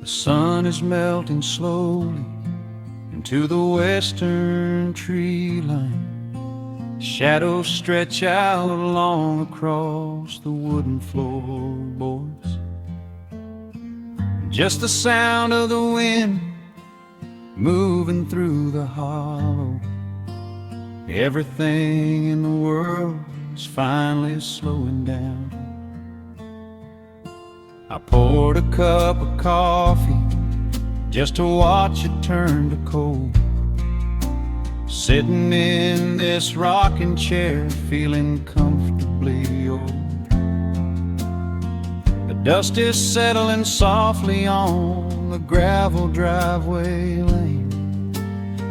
sun is melting slowly into the western tree line. Shadows stretch out long across the wooden floorboards. Just the sound of the wind moving through the hollow. Everything in the world is finally slowing down. I poured a cup of coffee just to watch it turn to cold. Sitting in this rocking chair, feeling comfortably old. The dust is settling softly on the gravel driveway lane.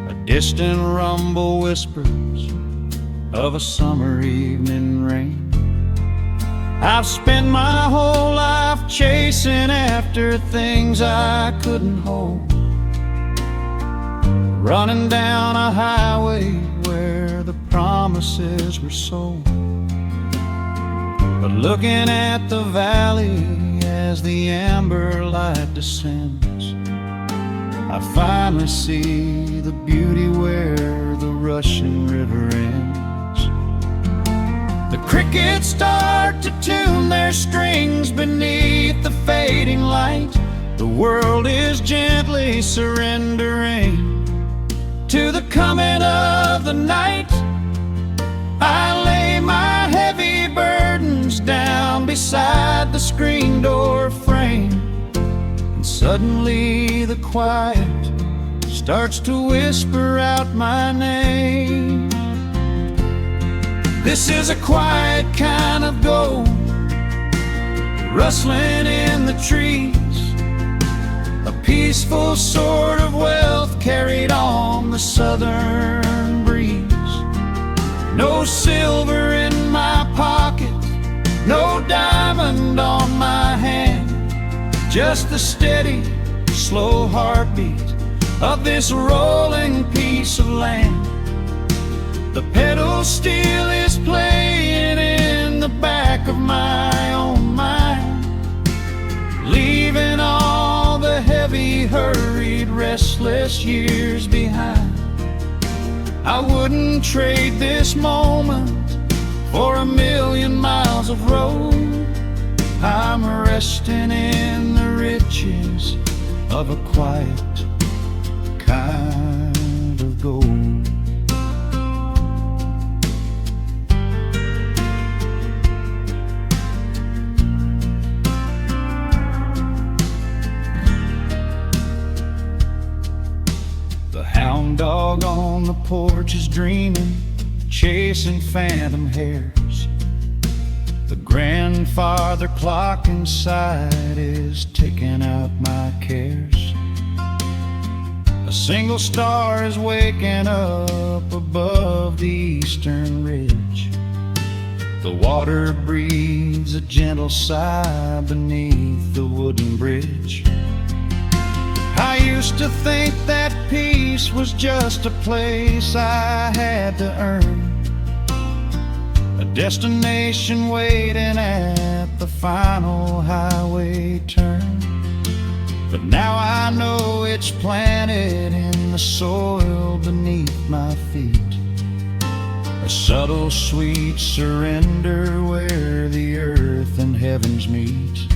A distant rumble whispers of a summer evening rain. I've spent my whole life chasing after things I couldn't hold, running down a highway where the promises were sold. But looking at the valley as the amber light descends, I finally see the beauty where the rushing river ends. The crickets start to tune their strings beneath the fading light. The world is gently surrendering to the coming of the night. I lay my heavy burdens down beside the screen door frame, and suddenly the quiet starts to whisper out my name. This is a quiet kind of gold, rustling in the trees, a peaceful sort of wealth carried on the southern breeze. No silver in my pocket, no diamond on my hand, just the steady, slow heartbeat of this rolling piece of land. The pedal steel is playing in the back of my own mind, leaving all the heavy, hurried, restless years behind. I wouldn't trade this moment for 1,000,000 miles of road. I'm resting in the riches of a quiet kind of gold. The hound dog on the porch is dreaming, chasing phantom hares. The grandfather clock inside is ticking out my cares. A single star is waking up above the eastern ridge. The water breathes a gentle sigh beneath the wooden bridge. I used to think that peace was just a place I had to earn, a destination waiting at the final highway turn. But now I know it's planted in the soil beneath my feet, a subtle sweet surrender where the earth and heavens meet.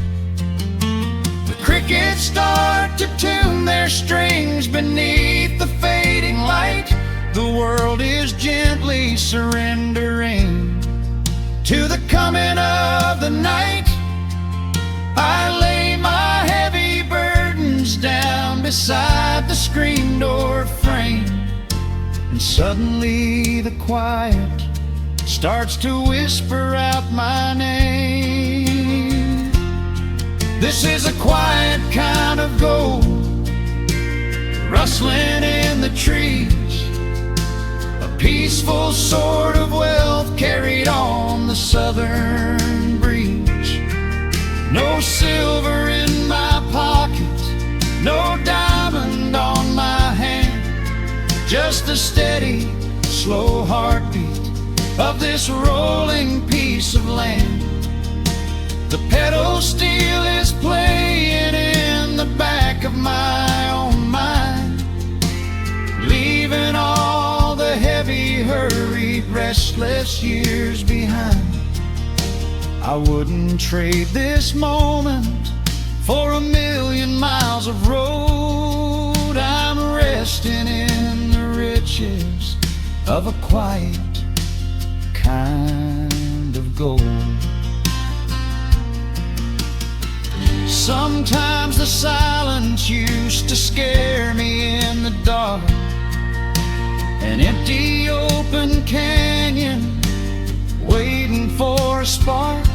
Crickets start to tune their strings beneath the fading light. The world is gently surrendering to the coming of the night. I lay my heavy burdens down beside the screen door frame, and suddenly the quiet starts to whisper out my name. This is a quiet kind of gold, rustling in the trees, a peaceful sort of wealth carried on the southern breeze. No silver in my pocket, no diamond on my hand, just the steady, slow heartbeat of this rolling piece of land. The pedal steel is playing in the back back of my own mind, leaving all the heavy, hurried, restless years behind. I wouldn't trade this moment for 1,000,000 miles of road. I'm resting in the riches of a quiet kind of gold. Sometimes the silence used to scare me in the dark, an empty open canyon waiting for a spark.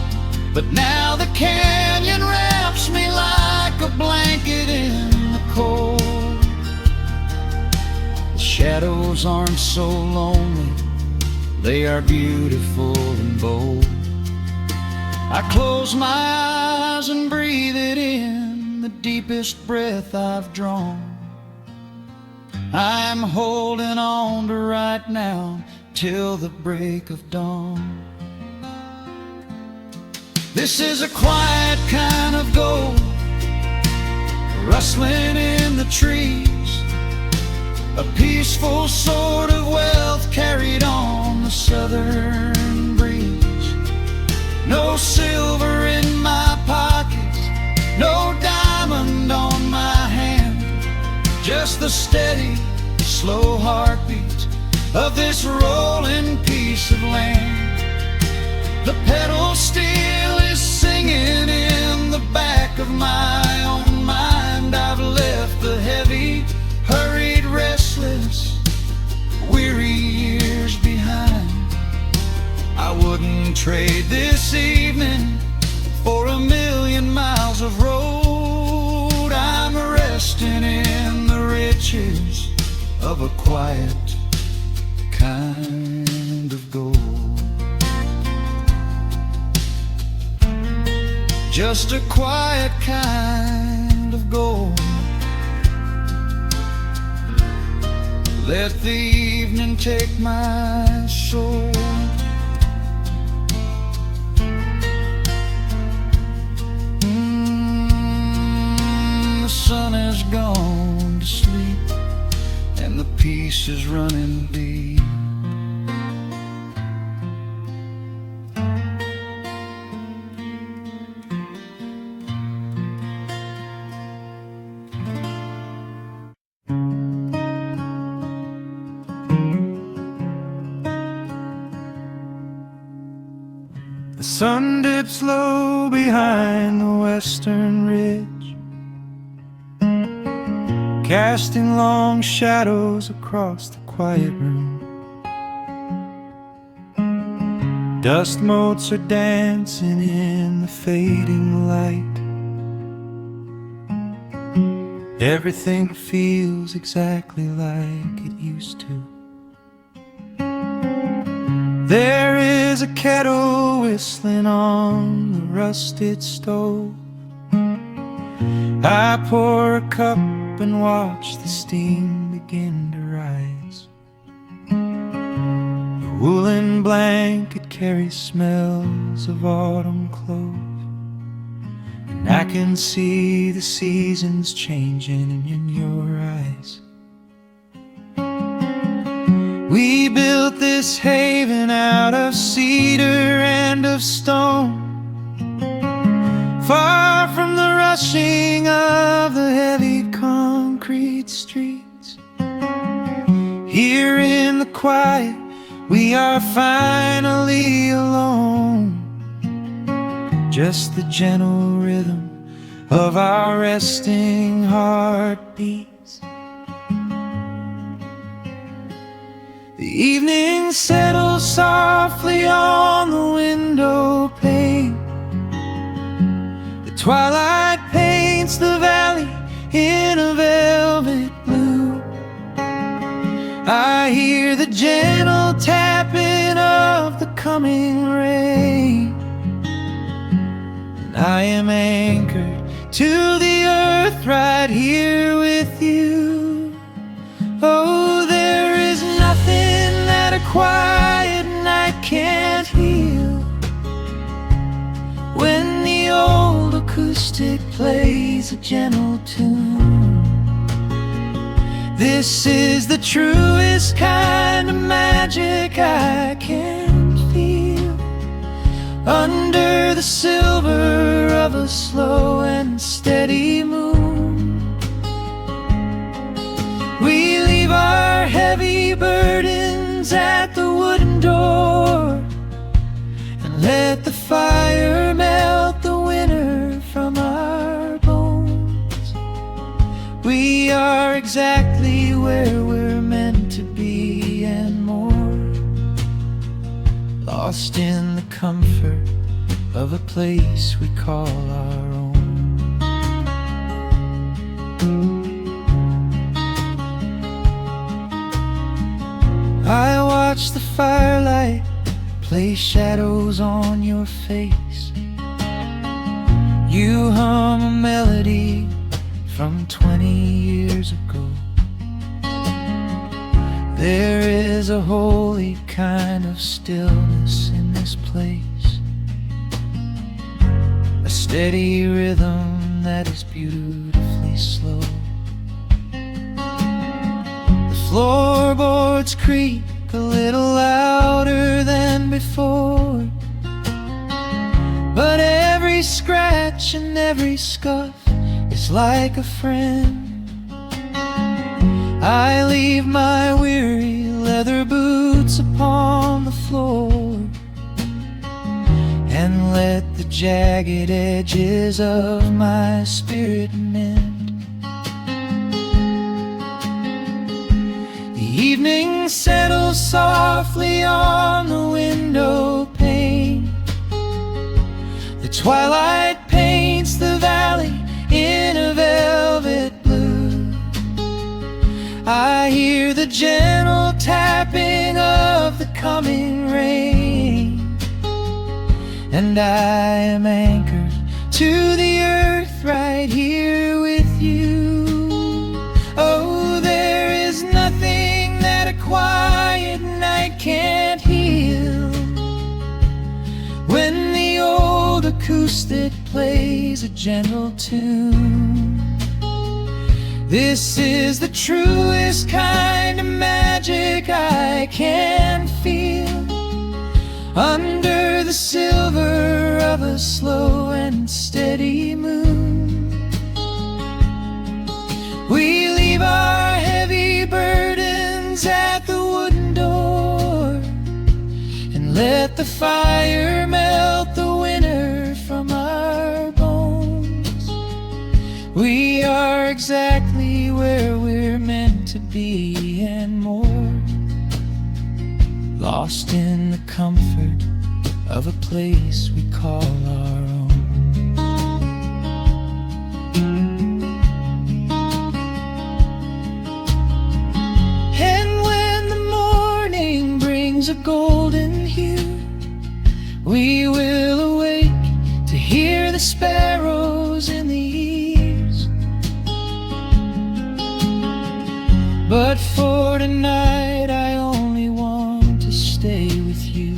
But now the canyon wraps me like a blanket in the cold. The shadows aren't so lonely, they are beautiful and bold. I close my eyes and breathe it in, the deepest breath I've drawn. I'm holding on to right now till the break of dawn. This is a quiet kind of gold, rustling in the trees, a peaceful sort of wealth carried on the southern breeze. No silver in my pockets, no diamond on my hand, just the steady, slow heartbeat of this rolling piece of land. The pedal steel is singing in the back of my own mind. I've left the heavy, hurried, restless, weary years behind. I wouldn't trade this evening for 1,000,000 miles of road. I'm resting in the riches of a quiet kind of gold. Just a quiet kind of gold. Let the evening take my soul. The sun has gone to sleep and the peace is running deep. The sun dips low behind the western ridge, casting long shadows across the quiet room. Dust motes are dancing in the fading light. Everything feels exactly like it used to. There is a kettle whistling on the rusted stove. I pour a cup and watch the steam begin to rise. The woolen blanket carries smells of autumn clove, and I can see the seasons changing in your eyes. We built this haven out of cedar and of stone, far from the rushing of the heavy concrete streets. Here in the quiet, we are finally alone, just the gentle rhythm of our resting heartbeats. The evening settles softly on the window pane. The twilight paints the valley in a velvet blue. I hear the gentle tapping of the coming rain, and I am anchored to the earth right here with you. Oh, there is nothing that a quiet night can't heal, when the old acoustic acoustic plays a gentle tune. This is the truest kind of magic I can feel, under the silver of a slow and steady moon. We leave our heavy burdens at the wooden door, and let the fire melt the winter from our bones. We are exactly where we're meant to be and more, lost in the comfort of a place we call our own. I watch the firelight play shadows on your face. You hum a melody from 20 years ago. There is a holy kind of stillness in this place, a steady rhythm that is beautifully slow. The floorboards creak a little louder than before, but every scratch and every scuff is like a friend. I leave my weary leather boots upon the floor, and let the jagged edges of my spirit mend. The evening settles softly on the window pane. The twilight paints the valley in a velvet blue. I hear the gentle tapping of the coming rain, and I am anchored to the earth right here with you. Oh, there is nothing that a quiet night can't heal, when the old acoustic plays a gentle tune. This is the truest kind of magic I can feel, under the silver of a slow and steady moon. We leave our heavy burdens at the wooden door, and let the fire melt the winter from our bones. We are exactly where we're meant to be and more, lost in the comfort of a place we call our own. And when the morning brings a golden hue, we will awake to hear the sparrows in the eaves. But for tonight I only want to stay with you,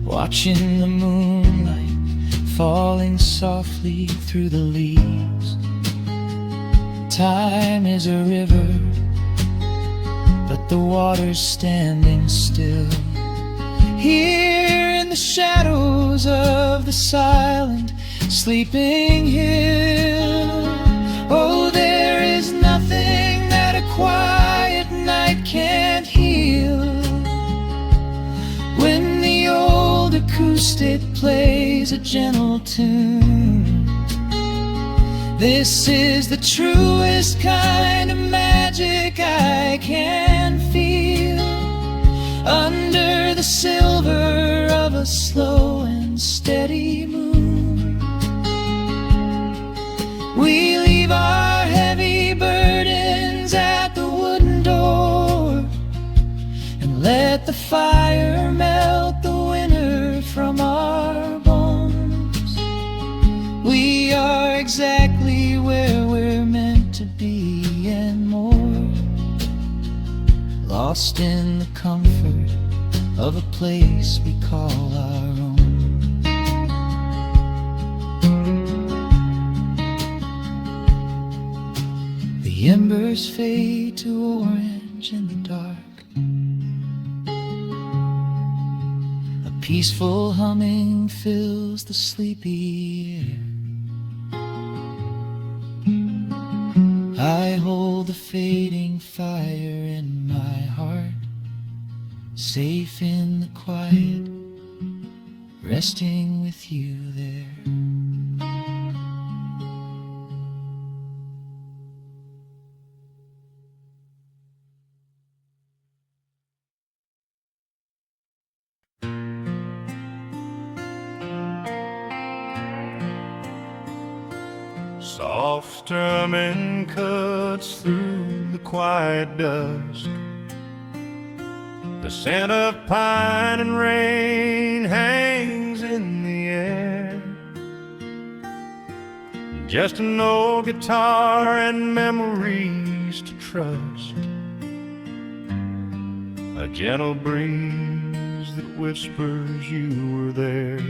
watching the moonlight falling softly through the leaves. Time is a river, but the water's standing still, here in the shadows of the silent sleeping hill. Oh, there is nothing that a quiet night can't heal, when the old acoustic plays a gentle tune. This is the truest kind of magic I can feel, under the silver of a slow and steady moon. We leave our heavy burdens at the wooden door, and let the fire melt the winter from our bones. We are exactly where we're meant to be and more, lost in the comfort of a place we call our own. The embers fade to orange in the dark. A peaceful humming fills the sleepy air. I hold the fading fire in my heart, safe in the quiet, resting with you there. Soft strumming cuts through the quiet dusk. The scent of pine and rain hangs in the air. Just an old guitar and memories to trust. A gentle breeze that whispers you were there.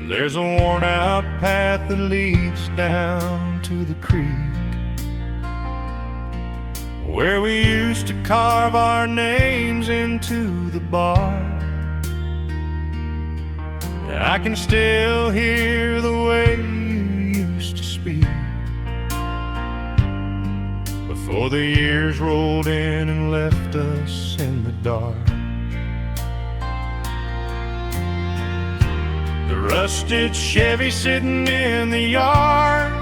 There's a worn-out path that leads down to the creek, where we used to carve our names into the bark. I can still hear the way you used to speak before the years rolled in and left us in the dark. The rusted Chevy sitting in the yard,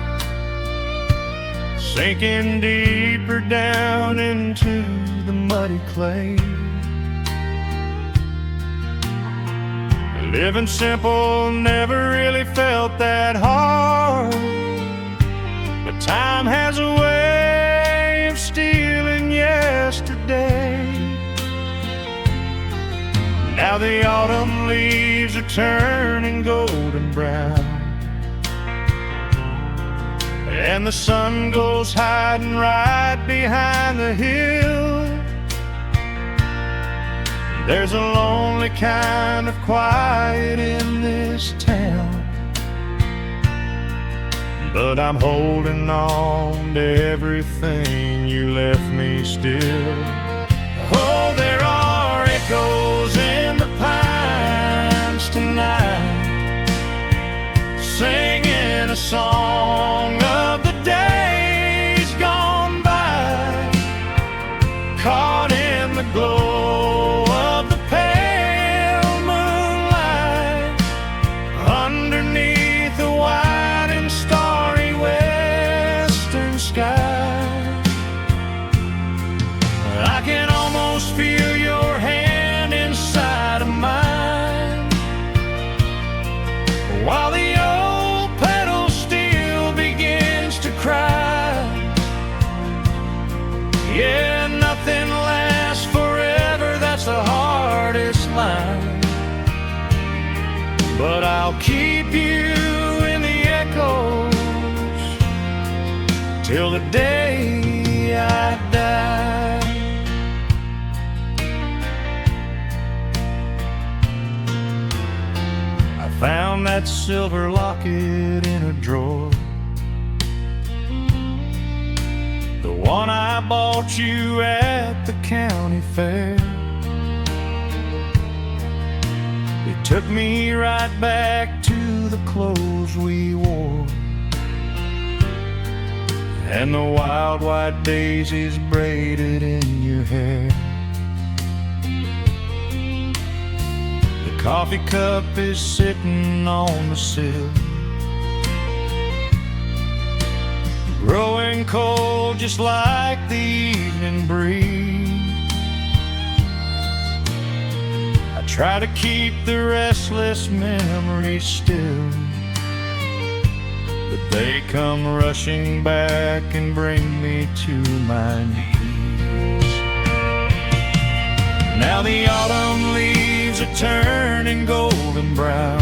sinking deeper down into the muddy clay. Living simple never really felt that hard, but time has a way of stealing yesterday. Now the autumn leaves are turning golden brown, and the sun goes hiding right behind the hill. There's a lonely kind of quiet in this town, but I'm holding on to everything you left me still. Oh, there are echoes in the pines tonight, singing a song of the days gone by, caught in the glow of the pale moonlight, underneath the wide and starry western sky. I can almost feel your hand inside of mine, while the old pedal steel begins to cry. Yeah, nothing lasts forever, that's the hardest line, but I'll keep you in the echoes till the day I die. Found that silver locket in a drawer, the one I bought you at the county fair. It took me right back to the clothes we wore, and the wild white daisies braided in your hair. Coffee cup is sitting on the sill, growing cold just like the evening breeze. I try to keep the restless memories still, but they come rushing back and bring me to my knees. Now the autumn leaves are turning golden brown,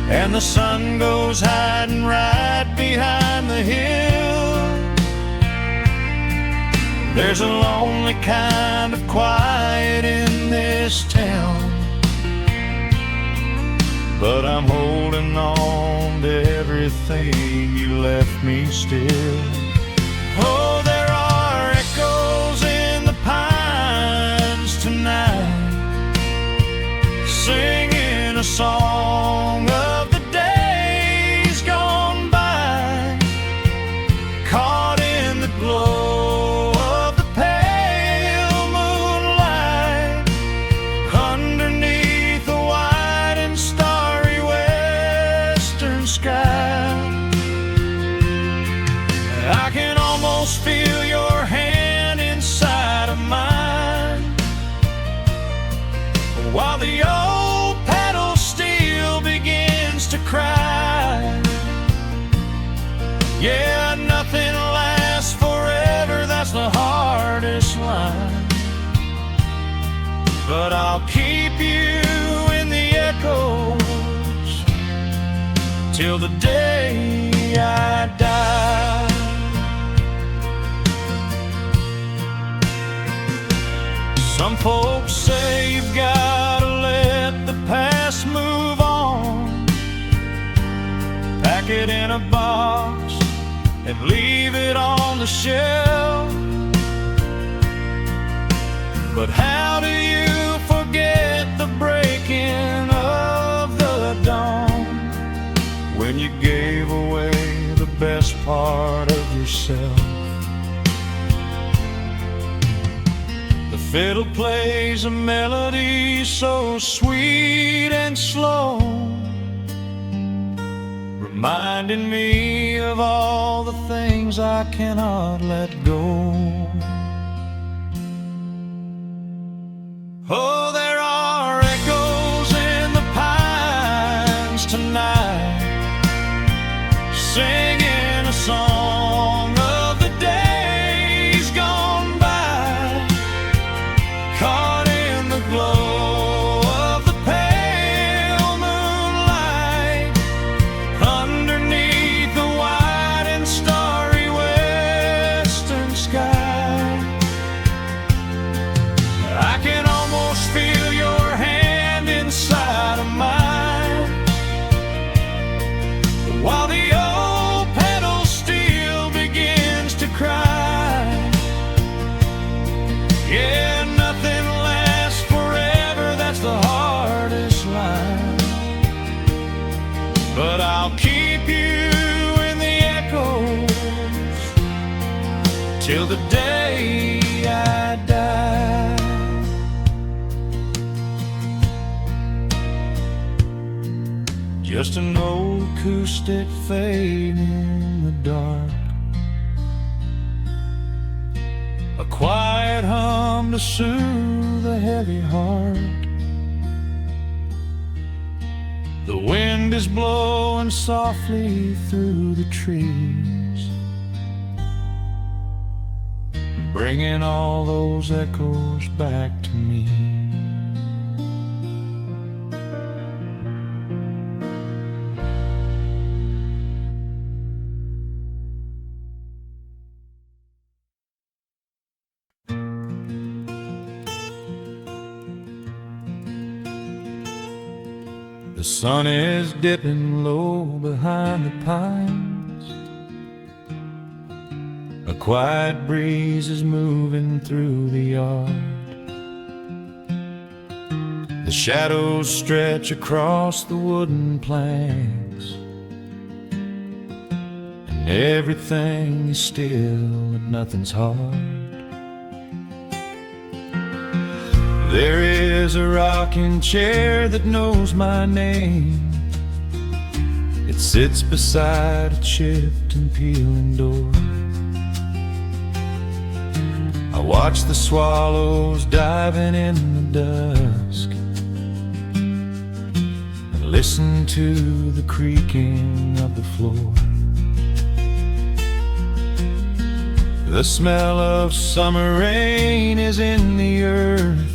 and the sun goes hiding right behind the hill. There's a lonely kind of quiet in this town, but I'm holding on to everything you left me still. Oh, there are echoes in the pines tonight, singing a song of the days gone by, caught in the glow of the pale moonlight, underneath the wide and starry western sky. I can almost feel your hand inside of mine, while the old pedal steel begins to cry. Yeah, nothing lasts forever, that's the hardest line, but I'll keep you in the echoes till the day I die. Some folks say you've gotta let the past move on, pack it in a box and leave it on the shelf. But how do you forget the breaking of the dawn, when you gave away the best part of yourself? The fiddle plays a melody so sweet and slow, reminding me of all the things I cannot let go. Oh, there are echoes in the pines tonight, singing a song of the days gone by, caught in the glow of the pale moonlight, underneath the wide and starry western sky. I can almost feel your hand inside of mine, while the old pedal steel begins to cry. Yeah, nothing lasts forever, that's the hardest line, but I'll keep you in the echoes till the day I die. Just an old acoustic fading in the dark, a quiet hum to soothe a heavy heart. The wind is blowing softly through the trees, bringing all those echoes back to me. The sun is dipping low behind the pines, a quiet breeze is moving through the yard. The shadows stretch across the wooden planks, and everything is still and nothing's hard. There is a rocking chair that knows my name. It sits beside a chipped and peeling door. I watch the swallows diving in the dusk, and listen to the creaking of the floor. The smell of summer rain is in the earth,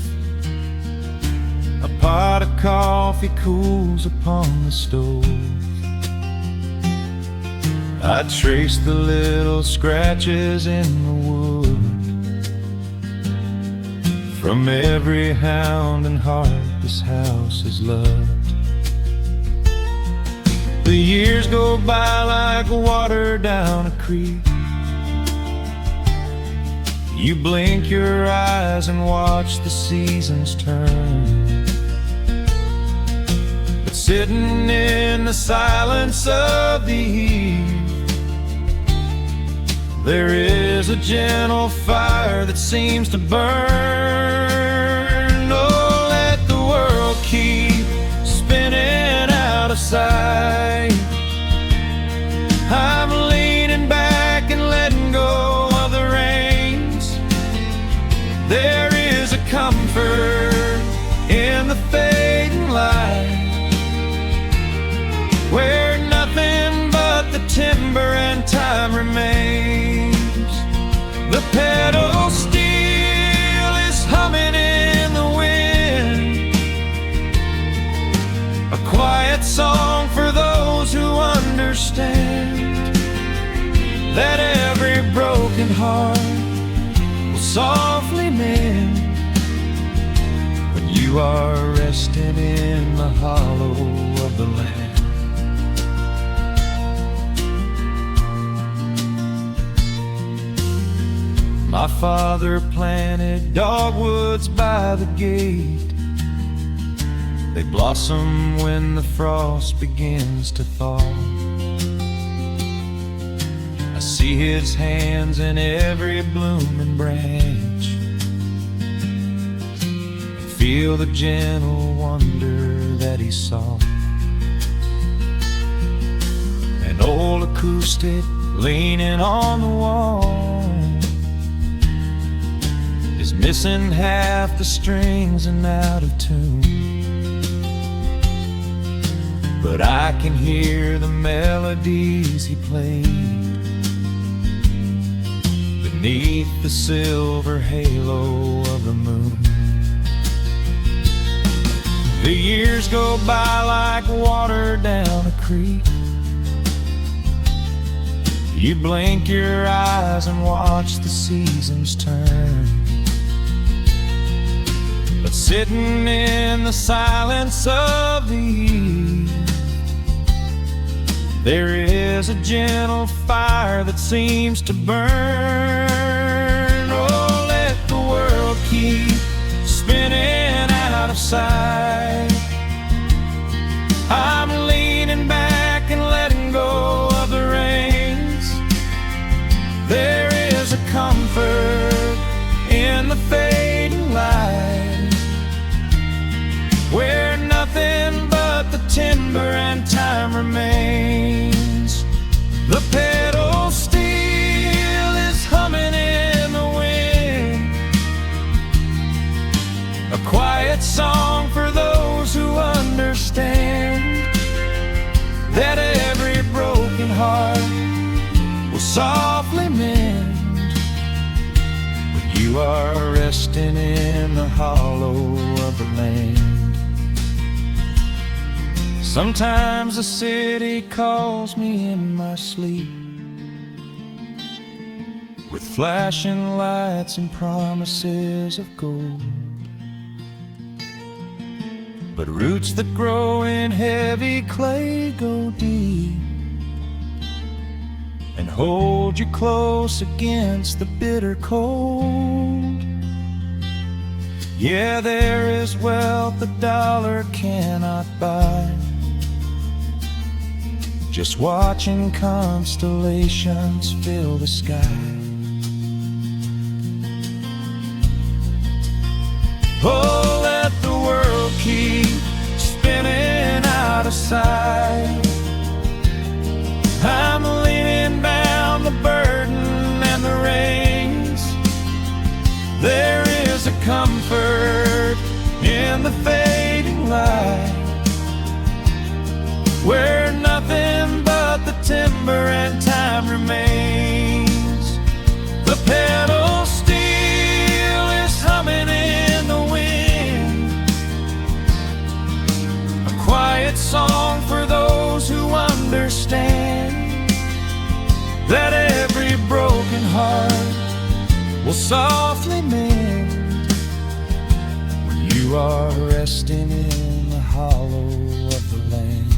a pot of coffee cools upon the stove. I trace the little scratches in the wood from every hound and heart this house has loved. The years go by like water down a creek. You blink your eyes and watch the seasons turn. But sitting in the silence of the eve, there is a gentle fire that seems to burn. Oh, let the world keep spinning out of sight. I'm leaning back and letting go of the reins. There is a comfort in the fading light, where nothing but the timber and time remains. The pedal steel is humming in the wind, a quiet song for those who understand that every broken heart will softly mend when you are resting in the hollow of the land. My father planted dogwoods by the gate. They blossom when the frost begins to thaw. I see his hands in every blooming branch, and feel the gentle wonder that he saw. An old acoustic leaning on the wall is missing half the strings and out of tune, but I can hear the melodies he played beneath the silver halo of the moon. The years go by like water down a creek. You blink your eyes and watch the seasons turn. But sitting in the silence of the eve, there is a gentle fire that seems to burn. Oh, let the world keep spinning out of sight. I'm leaning back and letting go of the reins. There is a comfort in the fading light, where nothing but the timber and time remains. The pedal steel is humming in the wind, a quiet song for those who understand that every broken heart will softly mend when you are resting in the hollow of the land. Sometimes the city calls me in my sleep, with flashing lights and promises of gold, but roots that grow in heavy clay go deep and hold you close against the bitter cold. Yeah, there is wealth a dollar cannot buy, just watching constellations fill the sky. Oh, let the world keep spinning out of sight. I'm leaning down the burden and the reins. There is a comfort in the fading light, where nothing but the timber and time remains. The pedal steel is humming in the wind, a quiet song for those who understand that every broken heart will softly mend when you are resting in the hollow of the land.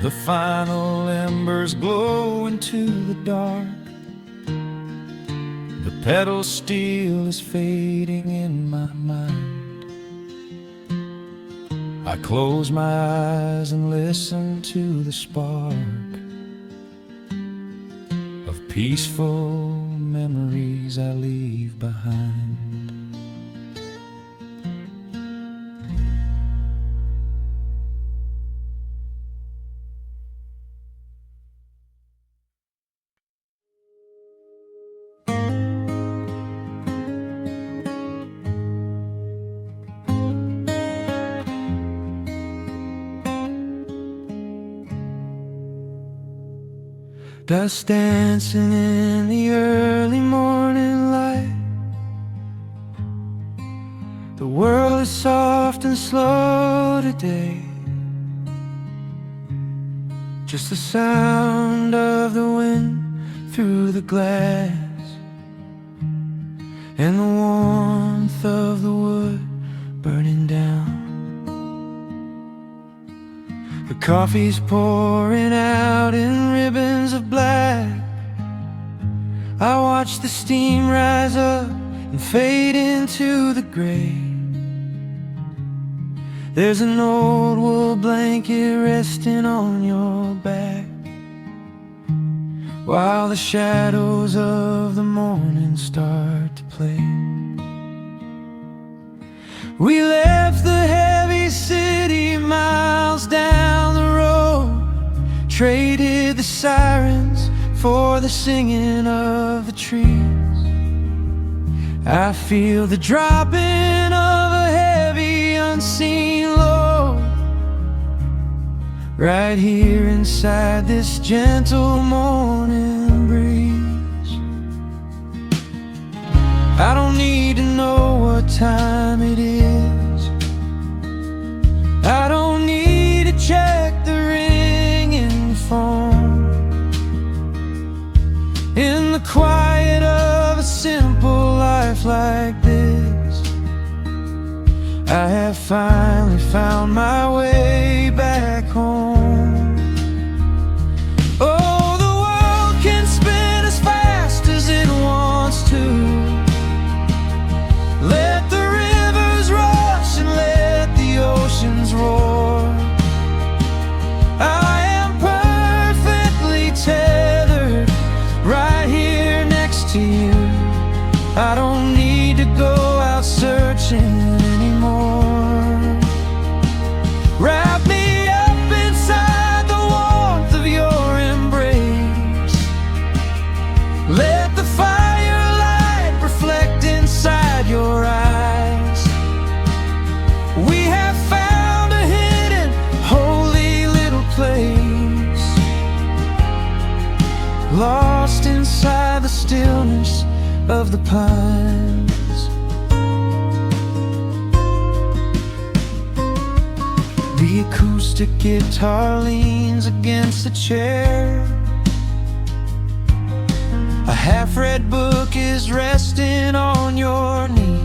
The final embers glow into the dark. The pedal steel is fading in my mind. I close my eyes and listen to the spark of peaceful memories I leave behind. Dust dancing in the early morning light. The world is soft and slow today. Just the sound of the wind through the glass, and the warmth of the wood burning down. The coffee's pouring out in ribbons of black. I watch the steam rise up and fade into the gray. There's an old wool blanket resting on your back, while the shadows of the morning start to play. We left the heavy city miles down the road, traded the sirens for the singing of the trees. I feel the dropping of a heavy unseen load right here inside this gentle morning breeze. I don't need to know what time it is. I don't need to check the ringing phone. In the quiet of a simple life like this, I have finally found my way back home. Oh, the world can spin as fast as it wants to. Let the rivers rush and let the oceans roar. I am perfectly tethered right here next to you. I don't need to go out searching anymore. Wrap me up inside the warmth of your embrace. Let the firelight reflect inside your eyes. We have found a hidden, holy little place, lost inside the stillness of the pines. The acoustic guitar leans against the chair. A half-read book is resting on your knee.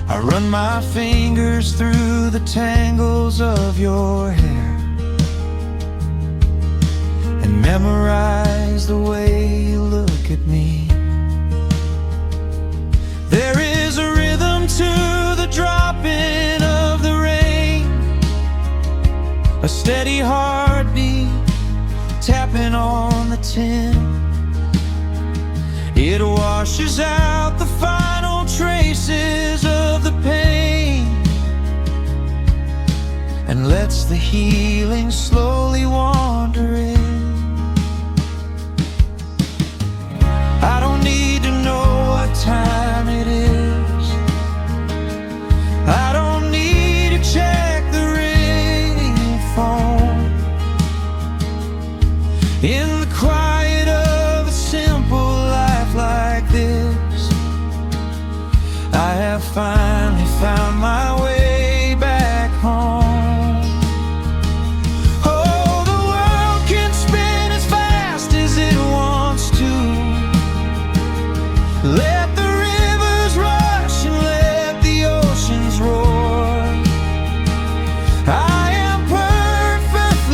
I run my fingers through the tangles of your hair and memorize the way you look at me. There is a rhythm to the dropping of the rain, a steady heartbeat tapping on the tin. It washes out the final traces of the pain and lets the healing slowly wander in. I don't need to know what time it is. I don't need to check the ringing phone. In the quiet of a simple life like this, I have finally found my way back home. Oh, the world can spin as fast as it wants to. Let the rivers rush and let the oceans roar. I am perfectly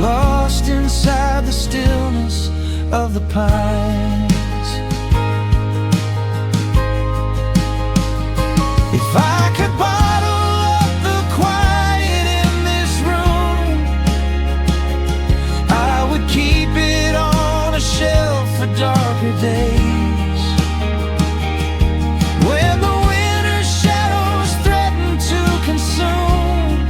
lost inside the stillness of the pines. If I could bottle up the quiet in this room, I would keep it on a shelf for darker days, when the winter's shadows threaten to consume.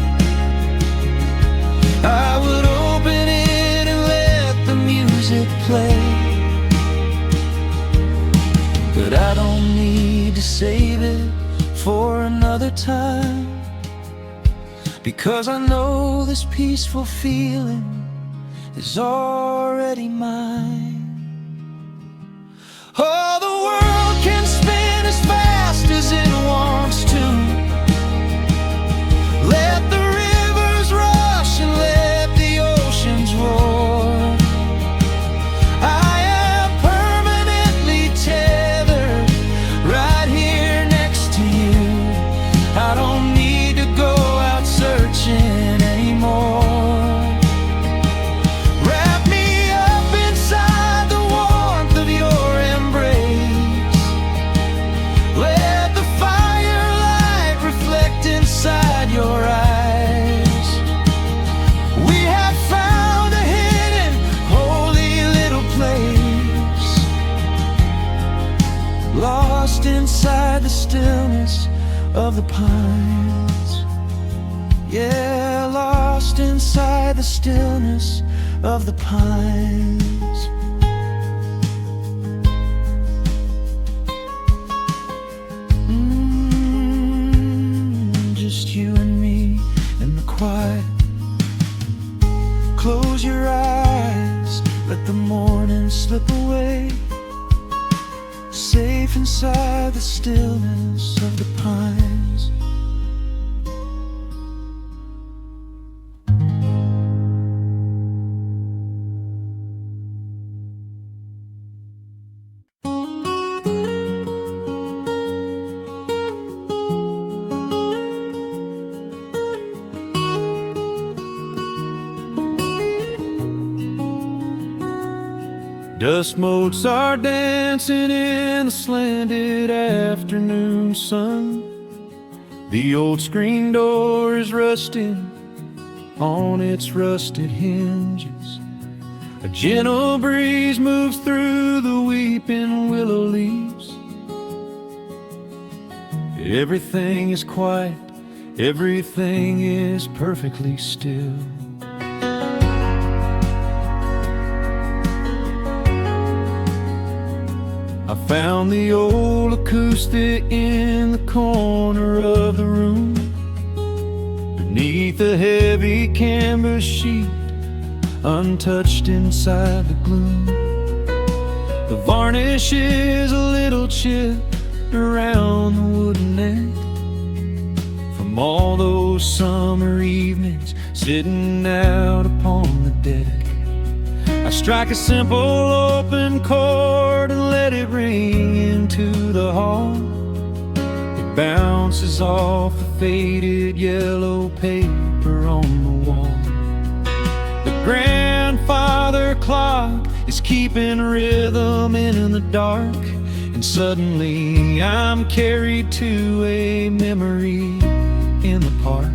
I would open it and let the music play. But I don't need to save it for another time, because I know this peaceful feeling is already mine. Oh, the world can spin as fast as it wants to. Let the rivers rush and let the oceans roar. I am permanently tethered right here next to you. I don't need to go out searching anymore. Wrap me up inside the warmth of your embrace. Let the firelight reflect inside your eyes. We have found a hidden, holy little place, lost inside the stillness of the pines. Yeah, lost inside the stillness of the pines. Just you and me in the quiet. Close your eyes, let the morning slip away, safe inside the stillness of the pines. Dust motes are dancing in the slanted afternoon sun. The old screen door is rusting on its rusted hinges. A gentle breeze moves through the weeping willow leaves. Everything is quiet, everything is perfectly still. I found the old acoustic in the corner of the room, beneath a heavy canvas sheet, untouched inside the gloom. The varnish is a little chipped around the wooden neck, from all those summer evenings sitting out upon the deck. I strike a simple open chord and let it ring into the hall. It bounces off the faded yellow paper on the wall. The grandfather clock is keeping rhythm in the dark, and suddenly I'm carried to a memory in the park.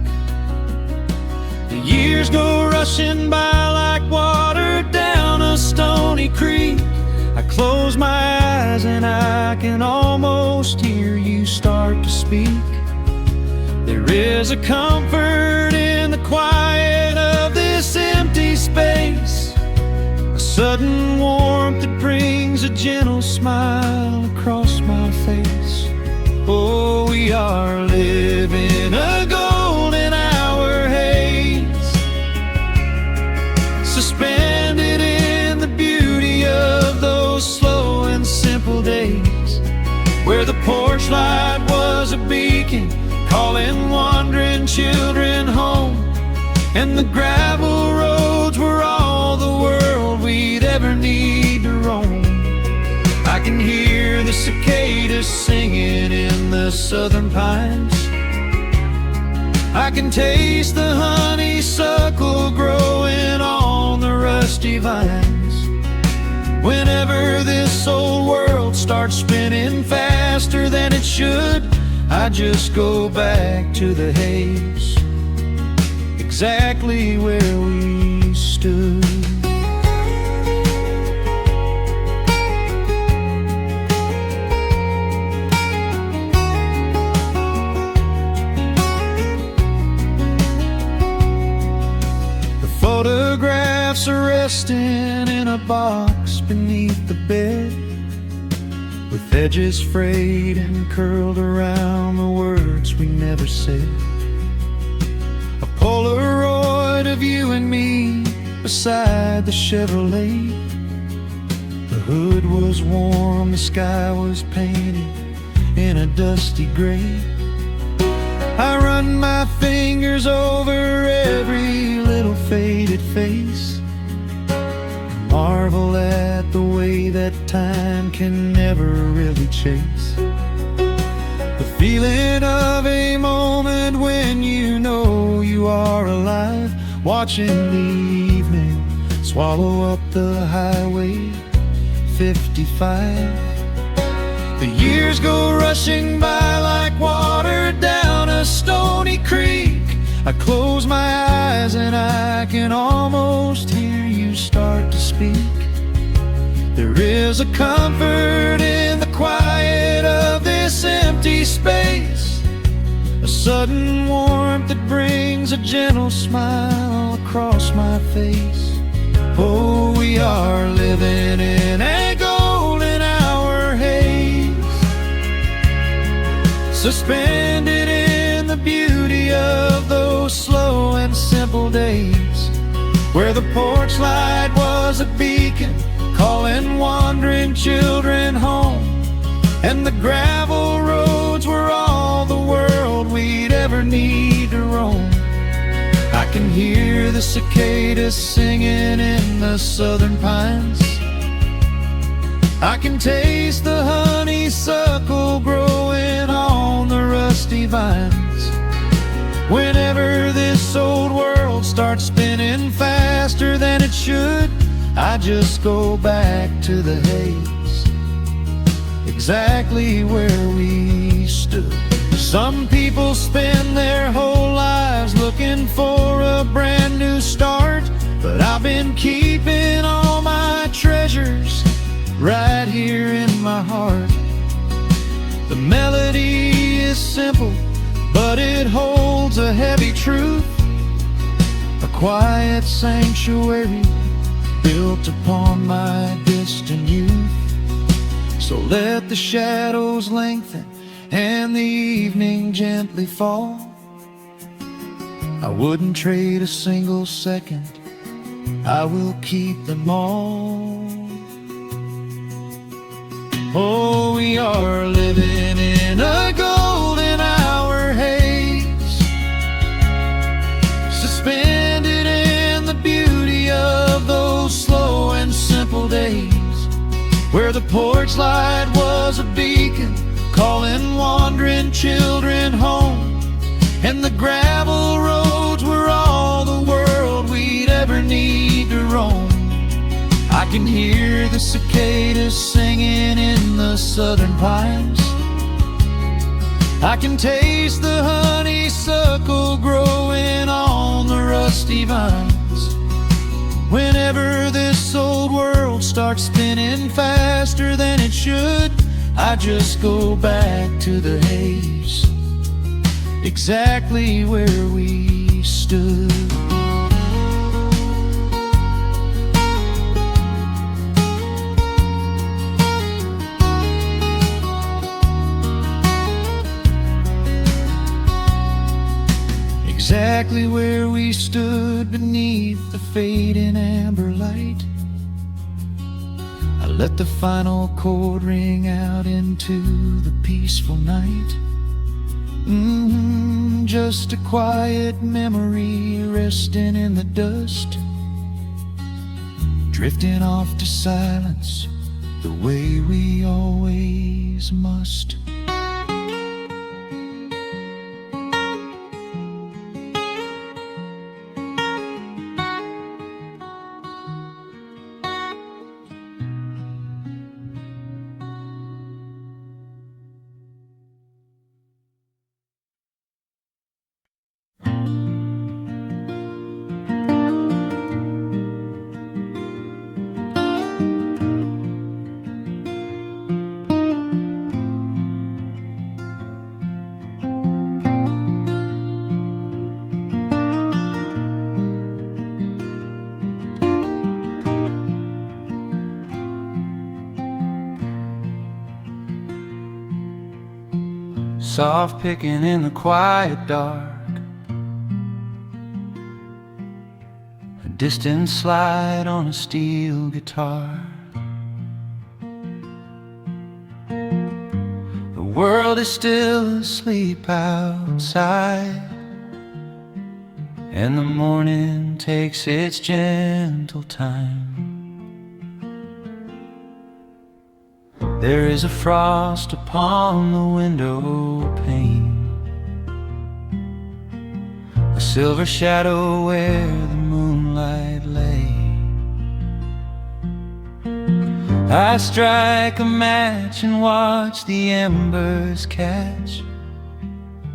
The years go rushing by like water down a stony creek. I close my eyes and I can almost hear you start to speak. There is a comfort in the quiet of this empty space, a sudden warmth that brings a gentle smile across my face. Oh, we are living a golden hour haze, suspended in the beauty of those slow and simple days, where the porch light was a beacon calling wandering children home, and the gravel roads were all the world we'd ever need to roam. I can hear the cicadas singing in the southern pines. I can taste the honeysuckle growing all vines. Whenever this old world starts spinning faster than it should, I just go back to the haze, exactly where we stood. Photographs are resting in a box beneath the bed, with edges frayed and curled around the words we never said. A Polaroid of you and me beside the Chevrolet. The hood was warm, the sky was painted in a dusty gray. I run my fingers over every little faded face, marvel at the way that time can never really chase. The feeling of a moment when you know you are alive, watching the evening swallow up the highway 55. The years go rushing by like water down a stony creek. I close my eyes and I can almost hear you start to speak. There is a comfort in the quiet of this empty space, a sudden warmth that brings a gentle smile across my face. Oh, we are living in a golden hour haze, suspended in the beauty of those slow and simple days, where the porch light was a beacon calling wandering children home, and the gravel roads were all the world we'd ever need to roam. I can hear the cicadas singing in the southern pines, I can taste the honeysuckle growing on the rusty vines. Whenever this old world starts spinning faster than it should, I just go back to the haze, exactly where we stood. Some people spend their whole lives looking for a brand new start, but I've been keeping all my treasures right here in my heart. The melody is simple, but it holds a heavy truth, a quiet sanctuary built upon my distant youth. So let the shadows lengthen and the evening gently fall, I wouldn't trade a single second, I will keep them all. Oh, we are living in a golden hour haze, suspended in the beauty of those slow and simple days, where the porch light was a beacon calling wandering children home, and the gravel roads were all the world we'd ever need to roam. I can hear the cicadas singing in the southern pines, I can taste the honeysuckle growing on the rusty vines. Whenever this old world starts spinning faster than it should, I just go back to the haze, exactly where we stood. Exactly where we stood beneath the fading amber light. I let the final chord ring out into the peaceful night. Just a quiet memory resting in the dust, drifting off to silence the way we always must. soft picking in the quiet dark, a distant slide on a steel guitar. The world is still asleep outside, and the morning takes its gentle time. There is a frost upon the window pane, a silver shadow where the moonlight lay. I strike a match and watch the embers catch,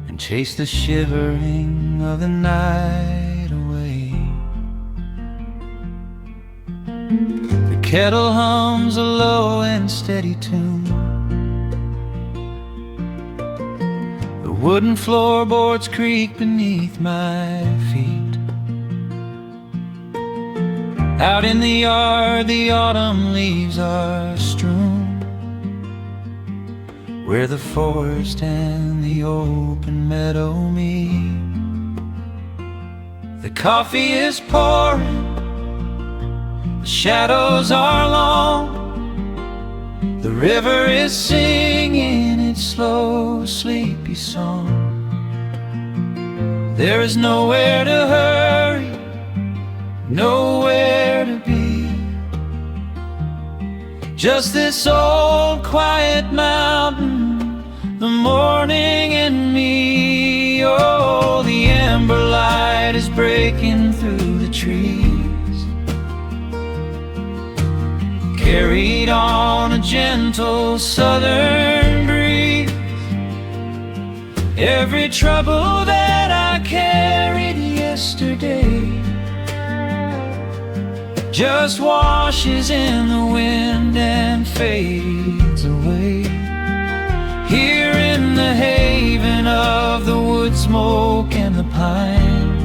and chase the shivering of the night away. The kettle hums a low and steady tune, the wooden floorboards creak beneath my feet. Out in the yard the autumn leaves are strewn, where the forest and the open meadow meet. The coffee is pouring, the shadows are long, the river is singing its slow, sleepy song. There is nowhere to hurry, nowhere to be, just this old quiet mountain, the morning and me. Oh, the ember light is breaking through the trees, carried on a gentle southern breeze. Every trouble that I carried yesterday just washes in the wind and fades away. Here in the haven of the wood smoke and the pine,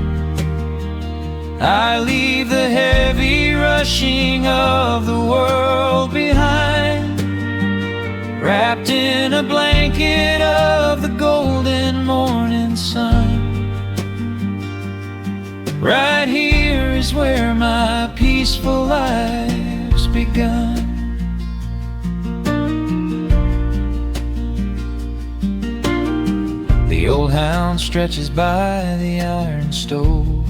I leave the heavy rushing of the world behind, wrapped in a blanket of the golden morning sun. Right here is where my peaceful life's begun. The old hound stretches by the iron stove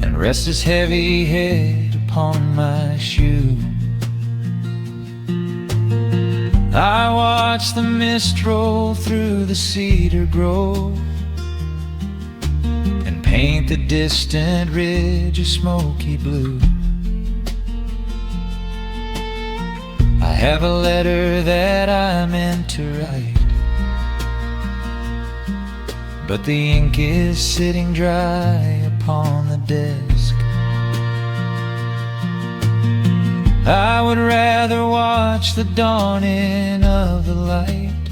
and rests his heavy head upon my shoe. I watch the mist roll through the cedar grove and paint the distant ridge a smoky blue. I have a letter that I meant to write, but the ink is sitting dry upon the desk. I would rather watch the dawning of the light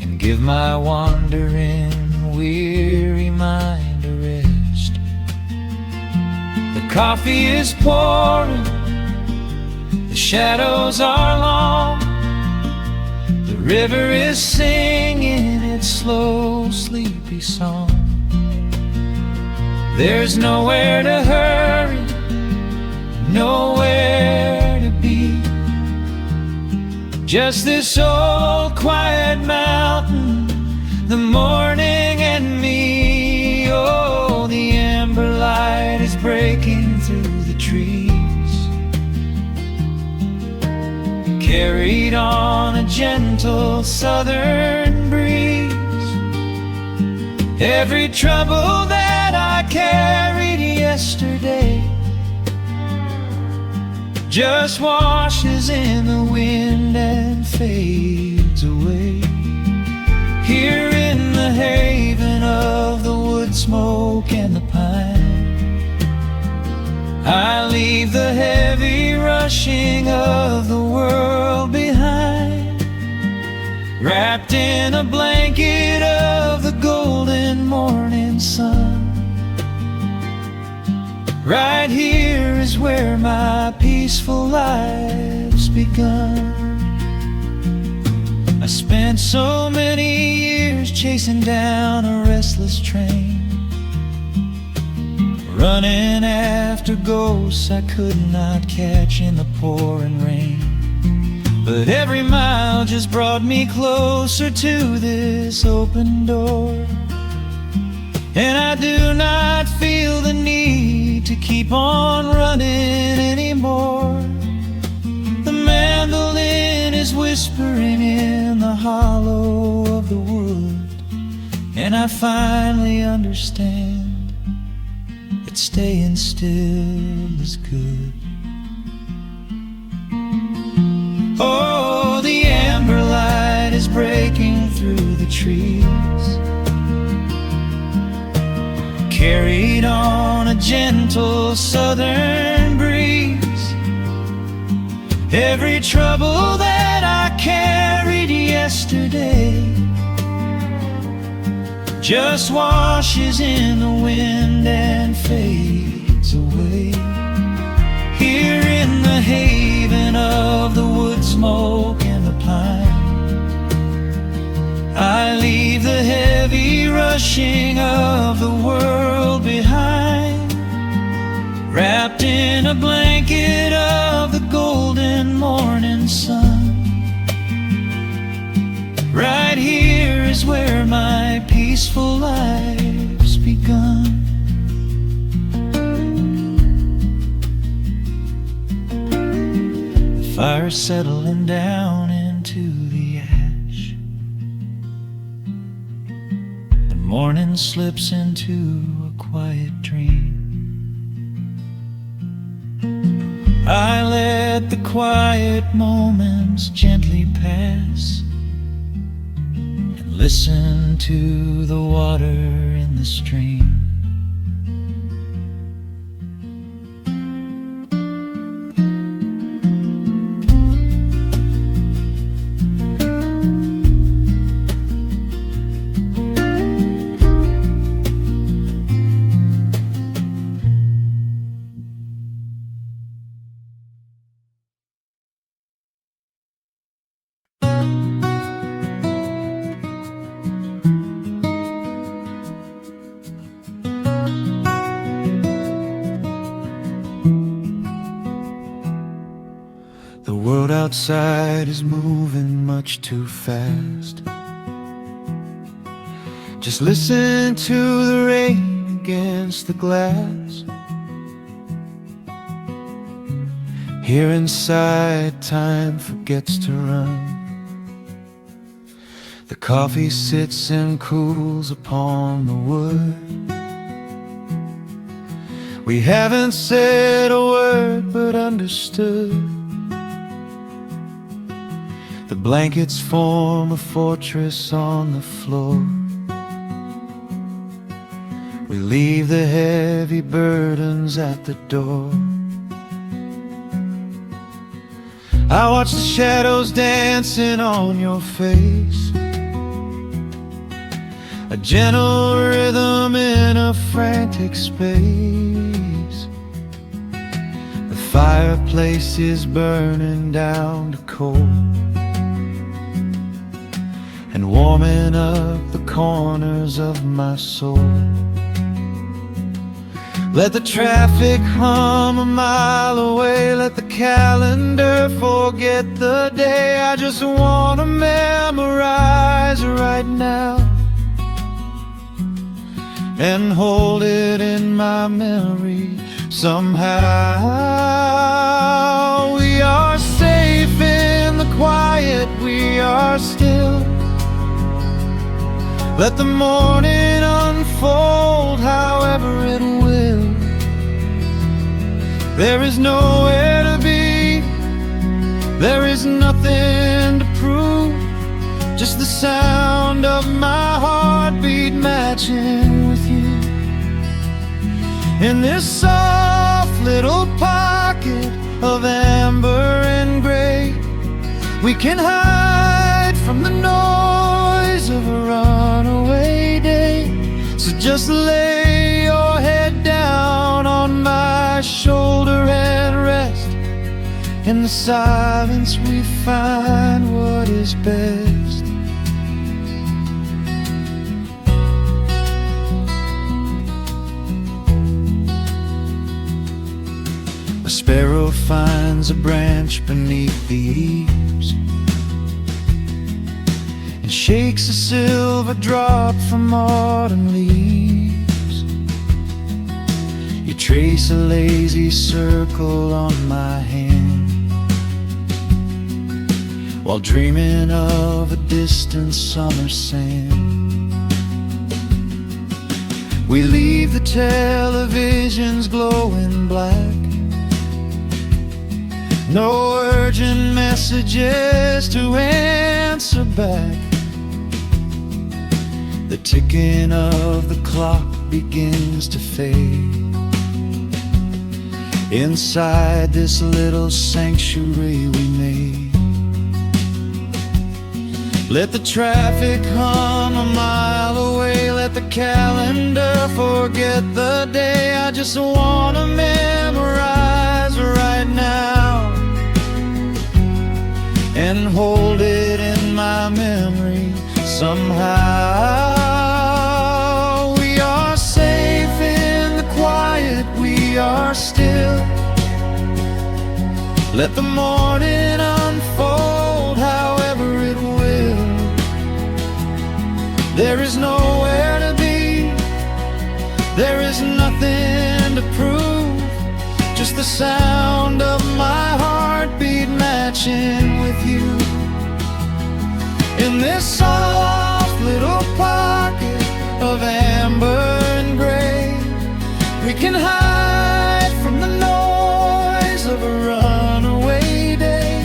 and give my wandering, weary mind a rest. The coffee is pouring, the shadows are long, the river is singing its slow, sleepy song. There's nowhere to hurry, nowhere to be, just this old quiet mountain, the morning and me. Oh, the ember light is breaking through the trees, carried on a gentle southern breeze. Every trouble that I carried yesterday just washes in the wind and fades away. Here in the haven of the wood smoke and the pine, I leave the heavy rushing of the world behind, wrapped in a blanket of the golden morning sun. Right here is where my peaceful life's begun. spent so many years chasing down a restless train, running after ghosts I could not catch in the pouring rain. But every mile just brought me closer to this open door, and I do not feel the need to keep on running anymore. The mandolin is whispering in the hollow of the wood, and I finally understand that staying still is good. Oh, the amber light is breaking through the trees, carried on a gentle southern breeze. Every trouble that I carried yesterday just washes in the wind and fades away. Here in the haven of the wood smoke and the pine, I leave the heavy rushing of the world behind, wrapped in a blanket of the golden morning sun. Right here is where my peaceful life's begun. The fire's settling down into the ash, the morning slips into a quiet dream. I let the quiet moments gently pass and listen to the water in the stream. The world outside is moving much too fast. Just listen to the rain against the glass. Here inside, time forgets to run. The coffee sits and cools upon the wood. We haven't said a word but understood. The blankets form a fortress on the floor. We leave the heavy burdens at the door. I watch the shadows dancing on your face, a gentle rhythm in a frantic space. The fireplace is burning down to coal and warming up the corners of my soul. Let the traffic hum a mile away, let the calendar forget the day. I just wanna memorize right now and hold it in my memory somehow. We are safe in the quiet, we are still. Let the morning unfold however it will. There is nowhere to be, there is nothing to prove, just the sound of my heartbeat matching with you. In this soft little pocket of amber and gray, we can hide from the noise of a runaway day. So just lay your head down on my shoulder and rest. In the silence we find what is best. A sparrow finds a branch beneath the eaves and shakes a silver drop from autumn leaves. You trace a lazy circle on my hand while dreaming of a distant summer sand. We leave the televisions glowing black, no urgent messages to answer back. The ticking of the clock begins to fade inside this little sanctuary we made. Let the traffic hum a mile away, let the calendar forget the day. I just wanna memorize right now and hold it in my memory somehow. We are safe in the quiet, we are still. Let the morning unfold however it will. There is nowhere to be, there is nothing to prove, just the sound of my heartbeat matching with you. In this soft little pocket of amber and gray, we can hide from the noise of a runaway day.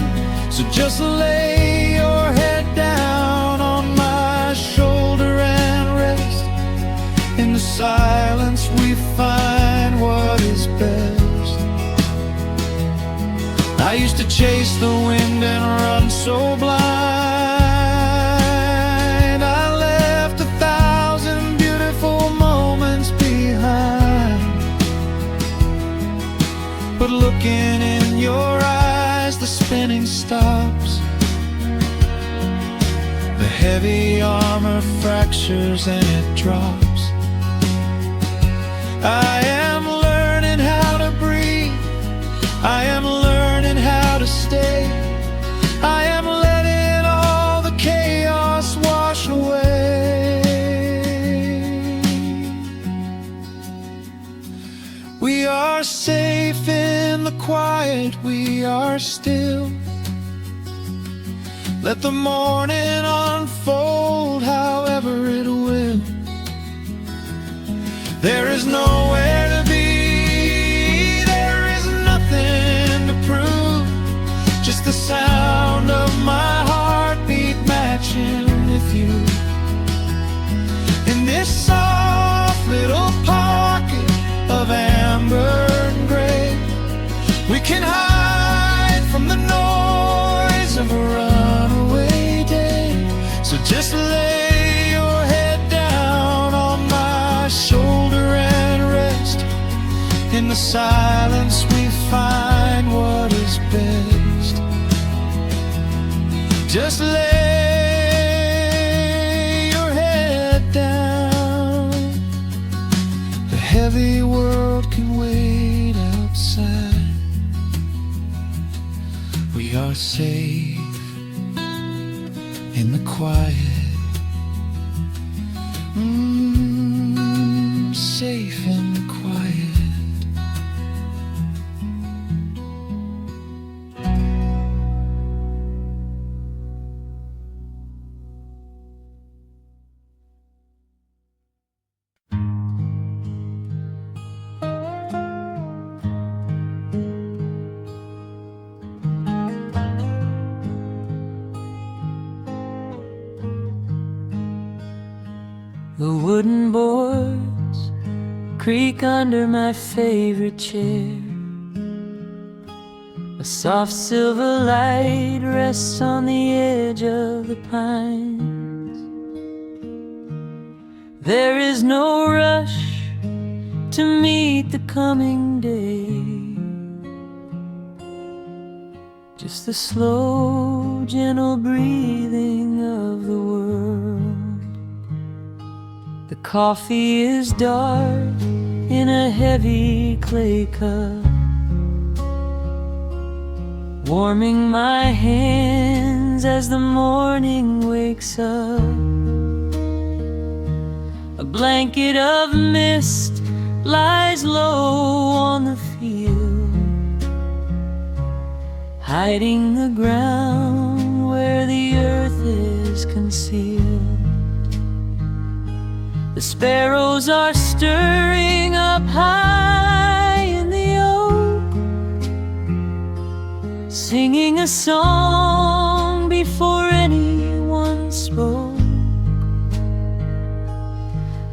So just lay your head down on my shoulder and rest. In the silence we find what is best. I used to chase the wind and run so blind. I left 1,000 beautiful moments behind. But looking in your eyes, the spinning stops. The heavy armor fractures and it drops. I am learning how to breathe, I am learning how to stay. I am letting all the chaos wash away. We are safe in the quiet, we are still. Let the morning unfold however it will. There is nowhere to be, there is nothing to prove, just the sound of my heartbeat matching with you. In this soft little pocket of amber and gray, we can hide from the noise of a runaway day. So just lay your head down on my shoulder and rest. In the silence we find what is best. Just lay your head down. The heavy world can wait outside. We are safe in the quiet. Safe in the quiet. The wooden boards creak under my favorite chair. A soft silver light rests on the edge of the pines. There is no rush to meet the coming day, just the slow, gentle breathing of the world. The coffee is dark in a heavy clay cup. warming my hands as the morning wakes up. A blanket of mist lies low on the field, hiding the ground where the earth is concealed. The sparrows are stirring up high in the oak, singing a song before anyone spoke.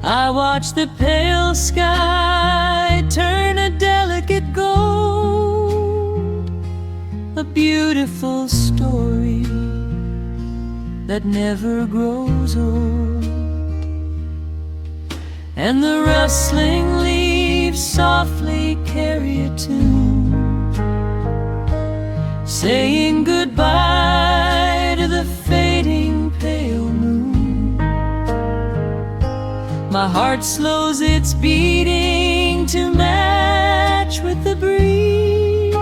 I watch the pale sky turn a delicate gold, a beautiful story that never grows old. And the rustling leaves softly carry a tune, saying goodbye to the fading pale moon. My heart slows its beating to match with the breeze,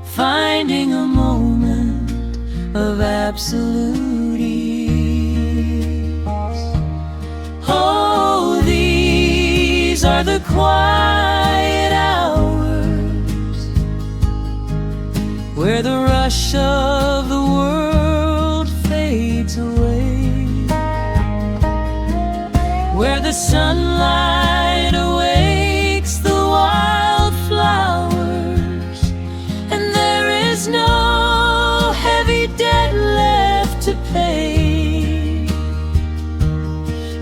finding a moment of absolute ease. Oh, these are the quiet hours where the rush of the world fades away, where the sunlight awakes the wildflowers, and there is no heavy debt left to pay,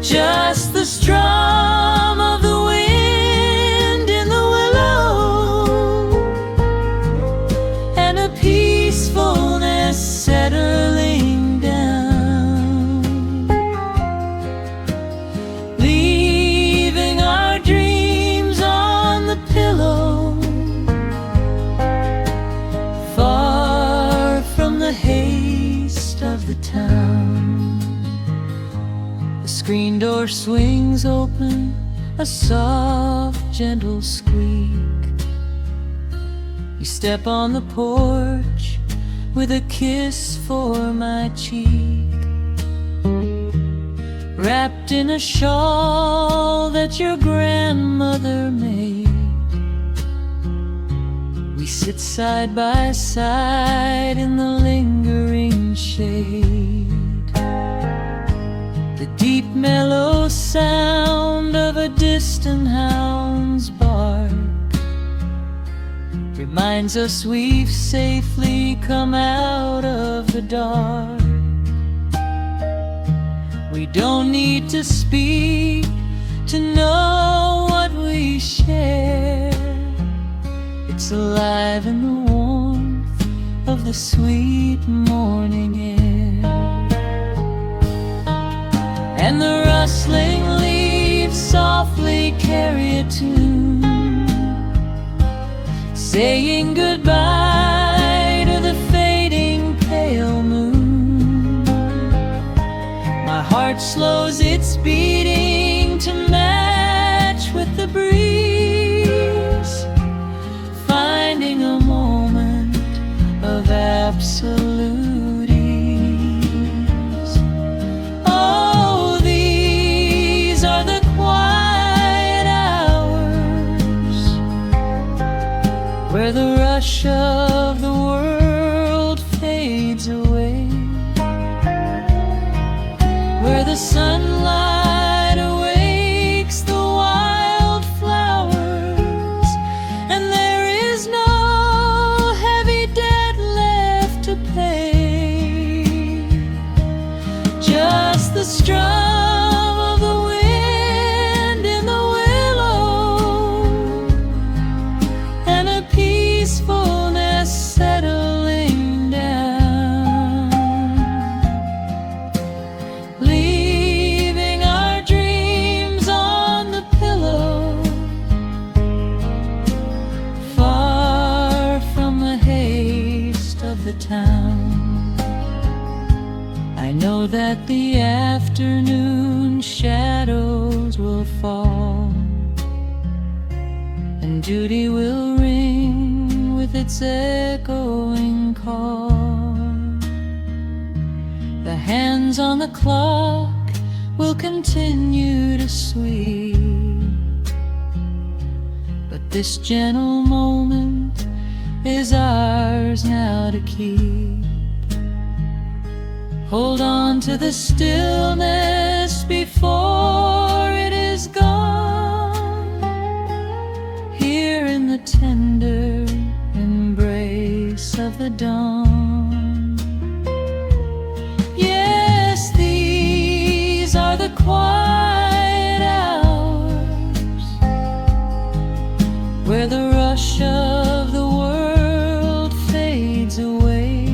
just the strum of the wind in the willow, and a peacefulness settling down, leaving our dreams on the pillow, far from the haste of the town. The screen door swings open, a soft, gentle squeak. You step on the porch with a kiss for my cheek, wrapped in a shawl that your grandmother made. We sit side by side in the lingering shade. The deep mellow sound of a distant hound's bark reminds us we've safely come out of the dark. We don't need to speak to know what we share. It's alive in the warmth of the sweet morning air. And the rustling leaves softly carry a tune, saying goodbye to the fading pale moon. My heart slows its beating to match with the breeze, finding a moment of absolute ease. Oh, these are the quiet hours where the rush of the world fades away, where the sunlight awakes the wildflowers, and there is no heavy debt left to pay, just the strum of the wind in the willow, and a peacefulness settling down, leaving our dreams on the pillow, far from the haste of the town. I know that the afternoon shadows will fall, and duty will ring with its echoing call. The hands on the clock will continue to sweep, but this gentle moment is ours now to keep. Hold on to the stillness before it is gone, here in the tender embrace of the dawn. Yes, these are the quiet hours where the rush of the world fades away,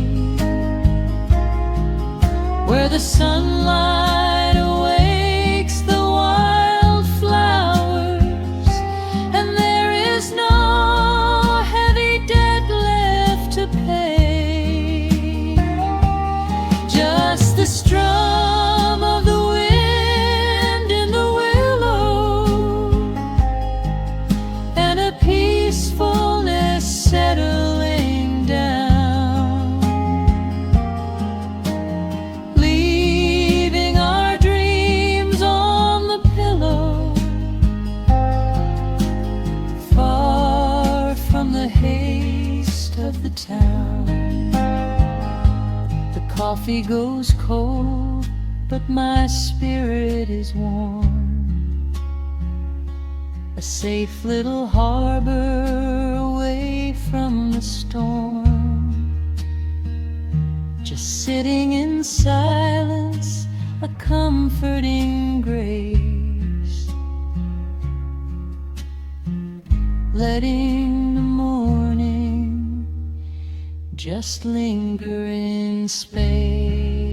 where the sunlight awakes the wildflowers, and there is no heavy debt left to pay. Just the strum of the wind in the willow, and a peacefulness settling down, leaving our dreams on the pillow, far from the haste of the town. The coffee goes cold, but my spirit is warm, a safe little harbor away from the storm. Just sitting in silence, a comforting grace, letting the morning just linger in space.